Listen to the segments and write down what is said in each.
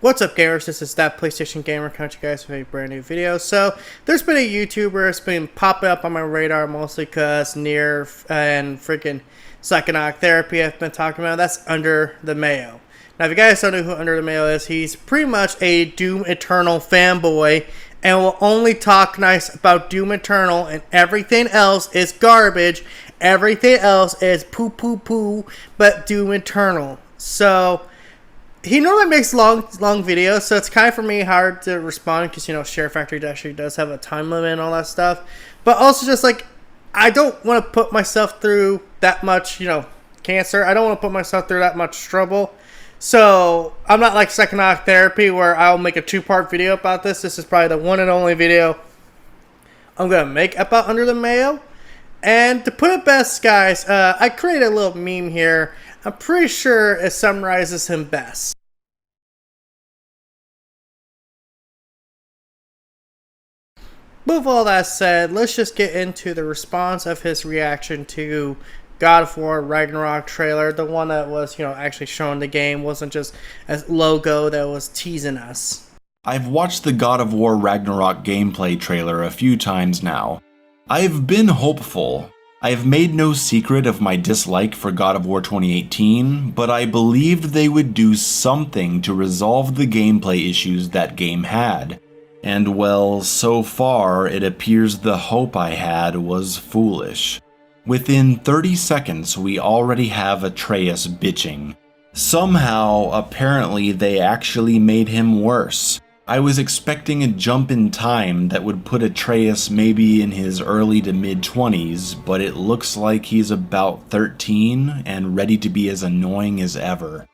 What's up, gamers? This is That PlayStation Gamer coming to you guys with a brand new video. So, there's been a YouTuber that's been popping up on my radar mostly because Nier and freaking Psychedelic Therapy I've been talking about. That's Under the Mayo. Now, if you guys don't know who Under the Mayo is, he's pretty much a Doom Eternal fanboy and will only talk nice about Doom Eternal, and everything else is garbage. Everything else is poo poo poo but Doom Eternal. So, he normally makes long videos, so it's kind of for me hard to respond because, Share Factory actually does have a time limit and all that stuff. But also just like, I don't want to put myself through that much, cancer. I don't want to put myself through that much trouble. So, I'm not like Psychedelic Therapy where I'll make a 2-part video about this. This is probably the one and only video I'm going to make about Under the Mayo. And to put it best, guys, I created a little meme here. I'm pretty sure it summarizes him best. With all that said, let's just get into the response of his reaction to God of War Ragnarok trailer. The one that was, actually showing the game, wasn't just a logo that was teasing us. I've watched the God of War Ragnarok gameplay trailer a few times now. I've been hopeful. I've made no secret of my dislike for God of War 2018, but I believed they would do something to resolve the gameplay issues that game had. And well, so far it appears the hope I had was foolish. Within 30 seconds we already have Atreus bitching. Somehow, apparently they actually made him worse. I was expecting a jump in time that would put Atreus maybe in his early to mid-20s, but it looks like he's about 13 and ready to be as annoying as ever.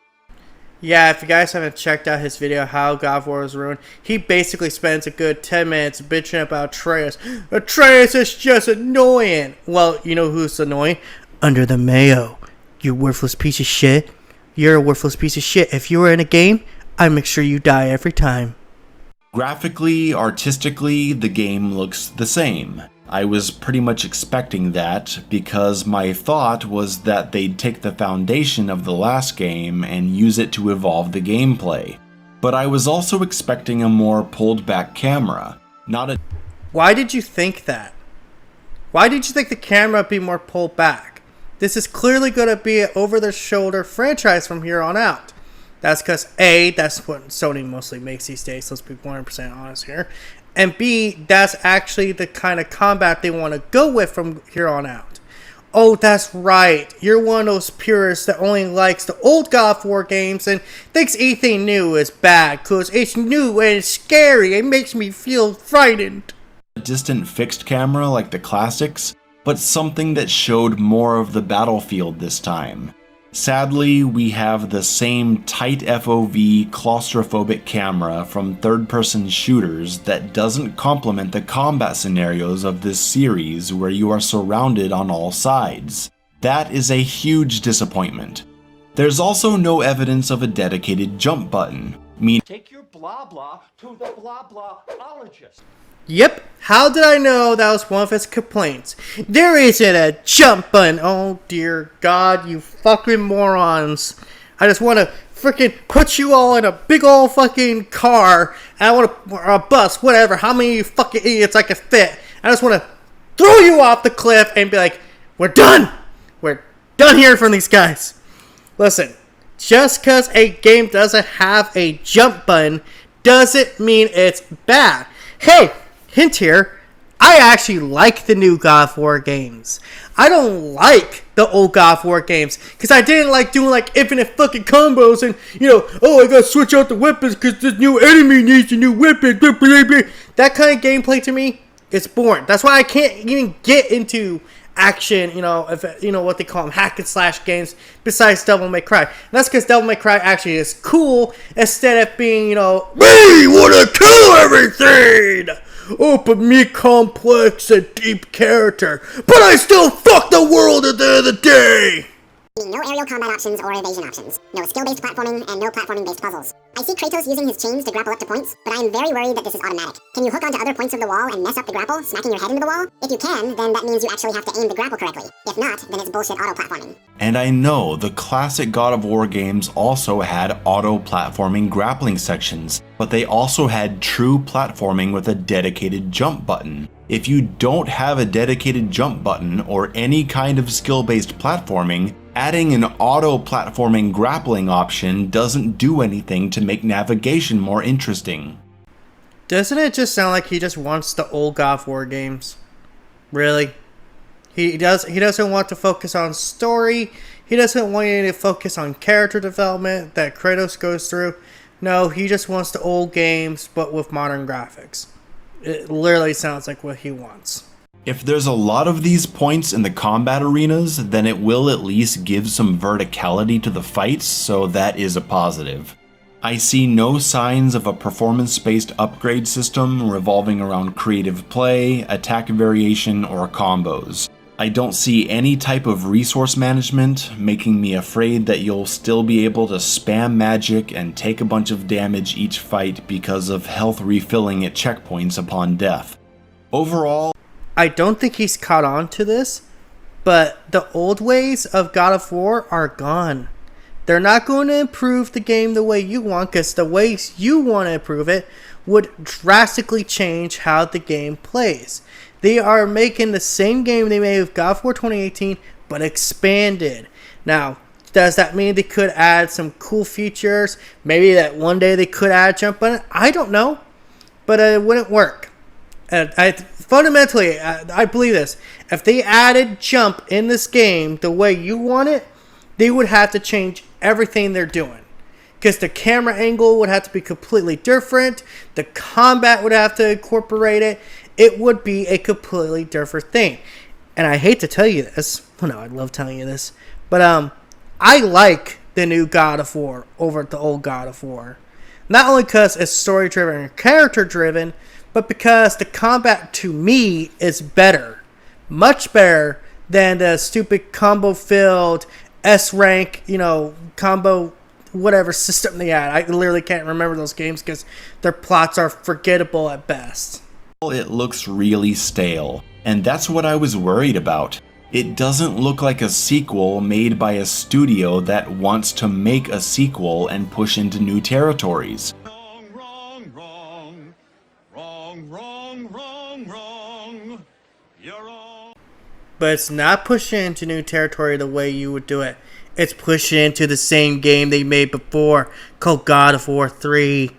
Yeah, if you guys haven't checked out his video, How God of War Was Ruined, he basically spends a good 10 minutes bitching about Atreus. Atreus is just annoying! Well, you know who's annoying? Under the Mayo. You worthless piece of shit. You're a worthless piece of shit. If you were in a game, I'd make sure you die every time. Graphically, artistically, the game looks the same. I was pretty much expecting that, because my thought was that they'd take the foundation of the last game and use it to evolve the gameplay. But I was also expecting a more pulled back camera, not a... Why did you think that? Why did you think the camera would be more pulled back? This is clearly going to be an over-the-shoulder franchise from here on out. That's because A, that's what Sony mostly makes these days, let's be 100% honest here. And B, that's actually the kind of combat they want to go with from here on out. Oh, that's right. You're one of those purists that only likes the old God of War games and thinks anything new is bad because it's new and it's scary. It makes me feel frightened. Distant fixed camera like the classics, but something that showed more of the battlefield this time. Sadly, we have the same tight FOV claustrophobic camera from third-person shooters that doesn't complement the combat scenarios of this series where you are surrounded on all sides. That is a huge disappointment. There's also no evidence of a dedicated jump button, meaning take your blah blah to the blah blahologist. Yep, how did I know that was one of his complaints? There isn't a jump button. Oh dear God, you fucking morons. I just want to freaking put you all in a big old fucking car, and I want to, or a bus, whatever, how many of you fucking idiots I can fit. I just want to throw you off the cliff and be like, we're done. We're done hearing from these guys. Listen, just because a game doesn't have a jump button doesn't mean it's bad. Hey, hint here, I actually like the new God of War games. I don't like the old God of War games because I didn't like doing like infinite fucking combos and, oh, I gotta switch out the weapons because this new enemy needs a new weapon. That kind of gameplay to me is boring. That's why I can't even get into action, if what they call them, hack and slash games besides Devil May Cry. And that's because Devil May Cry actually is cool instead of being, me wanna kill everything! Oh, but me complex and deep character. But I still fuck the world at the end of the day! being no aerial combat options or evasion options, no skill-based platforming, and no platforming-based puzzles. I see Kratos using his chains to grapple up to points, but I am very worried that this is automatic. Can you hook onto other points of the wall and mess up the grapple, smacking your head into the wall? If you can, then that means you actually have to aim the grapple correctly. If not, then it's bullshit auto-platforming. And I know the classic God of War games also had auto-platforming grappling sections, but they also had true platforming with a dedicated jump button. If you don't have a dedicated jump button or any kind of skill-based platforming, adding an auto-platforming grappling option doesn't do anything to make navigation more interesting. Doesn't it just sound like he just wants the old God of War games? Really? He doesn't want to focus on story. He doesn't want you to focus on character development that Kratos goes through. No, he just wants the old games, but with modern graphics. It literally sounds like what he wants. If there's a lot of these points in the combat arenas, then it will at least give some verticality to the fights, so that is a positive. I see no signs of a performance-based upgrade system revolving around creative play, attack variation, or combos. I don't see any type of resource management, making me afraid that you'll still be able to spam magic and take a bunch of damage each fight because of health refilling at checkpoints upon death. Overall, I don't think he's caught on to this, but the old ways of God of War are gone. They're not going to improve the game the way you want, because the ways you want to improve it would drastically change how the game plays. They are making the same game they made with God of War 2018, but expanded. Now, does that mean they could add some cool features? Maybe that one day they could add a jump button? I don't know, but it wouldn't work. Fundamentally, I believe this. If they added jump in this game the way you want it, they would have to change everything they're doing. Because the camera angle would have to be completely different. The combat would have to incorporate it. It would be a completely different thing. And I hate to tell you this. Well, no, I love telling you this. But I like the new God of War over the old God of War. Not only because it's story-driven and character-driven, but because the combat to me is better. Much better than the stupid combo-filled S-rank, combo whatever system they had. I literally can't remember those games because their plots are forgettable at best. it looks really stale, and that's what I was worried about. It doesn't look like a sequel made by a studio that wants to make a sequel and push into new territories. Wrong. You're wrong. But it's not pushing into new territory the way you would do it. It's pushing into the same game they made before, called God of War 3.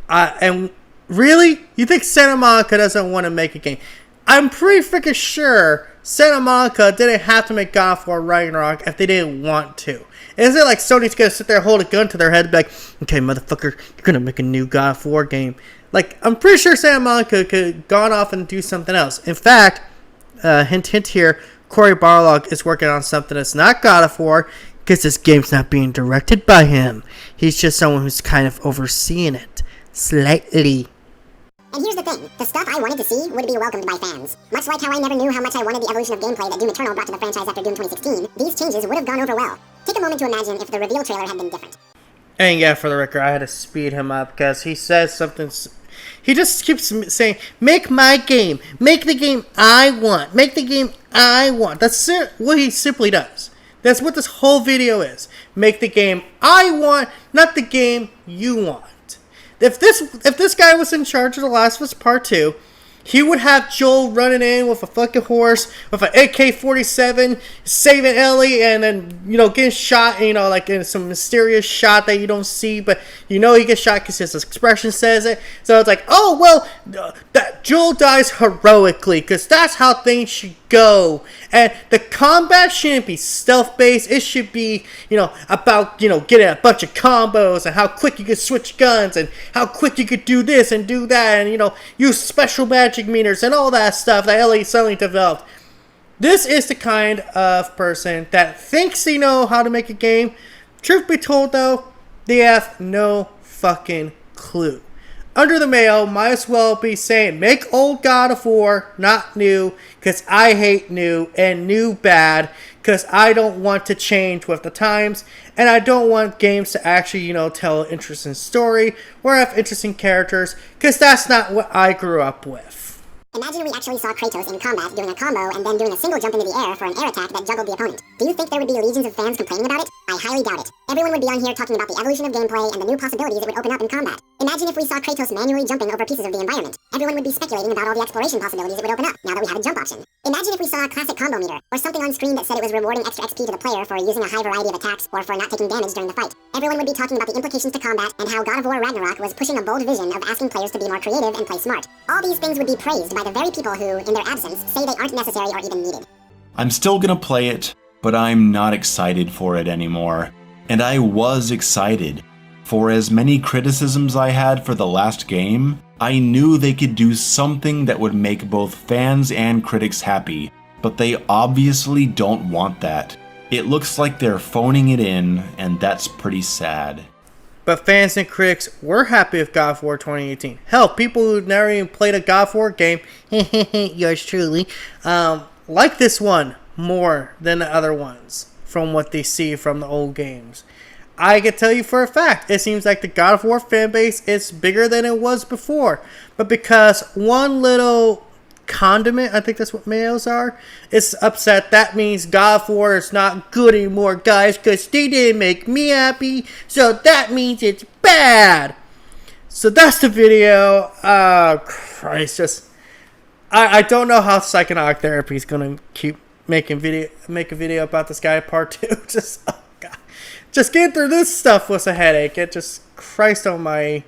And really? You think Santa Monica doesn't want to make a game? I'm pretty freaking sure Santa Monica didn't have to make God of War Ragnarok if they didn't want to. Isn't it like Sony's going to sit there and hold a gun to their head and be like, okay, motherfucker, you're going to make a new God of War game. Like, I'm pretty sure Santa Monica could have gone off and do something else. In fact, hint here, Cory Barlog is working on something that's not God of War because this game's not being directed by him. He's just someone who's kind of overseeing it. Slightly. And here's the thing, the stuff I wanted to see would be welcomed by fans. Much like how I never knew how much I wanted the evolution of gameplay that Doom Eternal brought to the franchise after Doom 2016, these changes would have gone over well. Take a moment to imagine if the reveal trailer had been different. And yeah, for the record, I had to speed him up because he says something. He just keeps saying, make my game. Make the game I want. Make the game I want. That's what he simply does. That's what this whole video is. Make the game I want, not the game you want. If this guy was in charge of The Last of Us Part 2, he would have Joel running in with a fucking horse, with an AK-47, saving Ellie, and then, getting shot, like in some mysterious shot that you don't see, but he gets shot because his expression says it. So it's like, oh, well, that Joel dies heroically, because that's how things should go. And the combat shouldn't be stealth-based. It should be, about, getting a bunch of combos, and how quick you could switch guns, and how quick you could do this and do that, and, use special magic meters and all that stuff that Ellie suddenly developed. This is the kind of person that thinks they know how to make a game. Truth be told, though, they have no fucking clue. Under the Mayo might as well be saying, make old God of War, not new, because I hate new, and new bad, because I don't want to change with the times, and I don't want games to actually, tell an interesting story, or have interesting characters, because that's not what I grew up with. Imagine we actually saw Kratos in combat doing a combo and then doing a single jump into the air for an air attack that juggled the opponent. Do you think there would be legions of fans complaining about it? I highly doubt it. Everyone would be on here talking about the evolution of gameplay and the new possibilities it would open up in combat. Imagine if we saw Kratos manually jumping over pieces of the environment. Everyone would be speculating about all the exploration possibilities it would open up now that we had a jump option. Imagine if we saw a classic combo meter, or something on screen that said it was rewarding extra XP to the player for using a high variety of attacks or for not taking damage during the fight. Everyone would be talking about the implications to combat and how God of War Ragnarok was pushing a bold vision of asking players to be more creative and play smart. All these things would be praised by the very people who, in their absence, say they aren't necessary or even needed. I'm still gonna play it, but I'm not excited for it anymore. And I was excited. For as many criticisms I had for the last game, I knew they could do something that would make both fans and critics happy, but they obviously don't want that. It looks like they're phoning it in, and that's pretty sad. But fans and critics were happy with God of War 2018. Hell, people who never even played a God of War game, yours truly, like this one more than the other ones from what they see from the old games. I can tell you for a fact, it seems like the God of War fanbase is bigger than it was before. But because one little condiment, I think that's what Mayos are, is upset, that means God of War is not good anymore, guys, because they didn't make me happy, so that means it's bad. So that's the video. Christ, I don't know how Psychonaut Therapy is going to keep make a video about this guy part 2. Just getting through this stuff was a headache. It just, Christ almighty.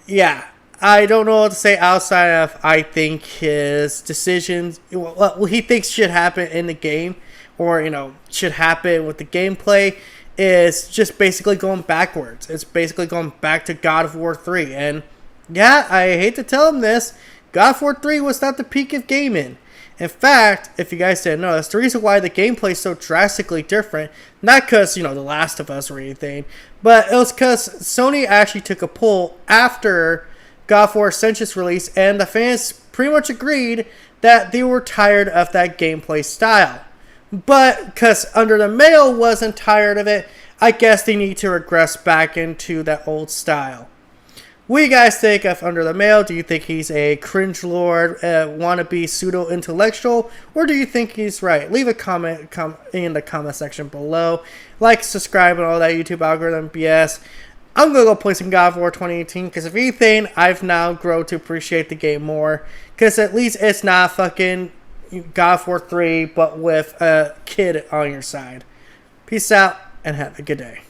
Yeah, I don't know what to say outside of I think his decisions, what he thinks should happen in the game, or, should happen with the gameplay, is just basically going backwards. It's basically going back to God of War 3. And yeah, I hate to tell him this, God of War 3 was not the peak of gaming. In fact, if you guys didn't know, that's the reason why the gameplay is so drastically different. Not because, The Last of Us or anything, but it was because Sony actually took a poll after God of War Ascension's release, and the fans pretty much agreed that they were tired of that gameplay style. But because Under the Mayo wasn't tired of it, I guess they need to regress back into that old style. What do you guys think of Under the Mayo? Do you think he's a cringe lord, wannabe pseudo-intellectual, or do you think he's right? Leave a comment in the comment section below. Like, subscribe, and all that YouTube algorithm BS. I'm going to go play some God of War 2018, because if anything, I've now grown to appreciate the game more, because at least it's not fucking God of War 3, but with a kid on your side. Peace out, and have a good day.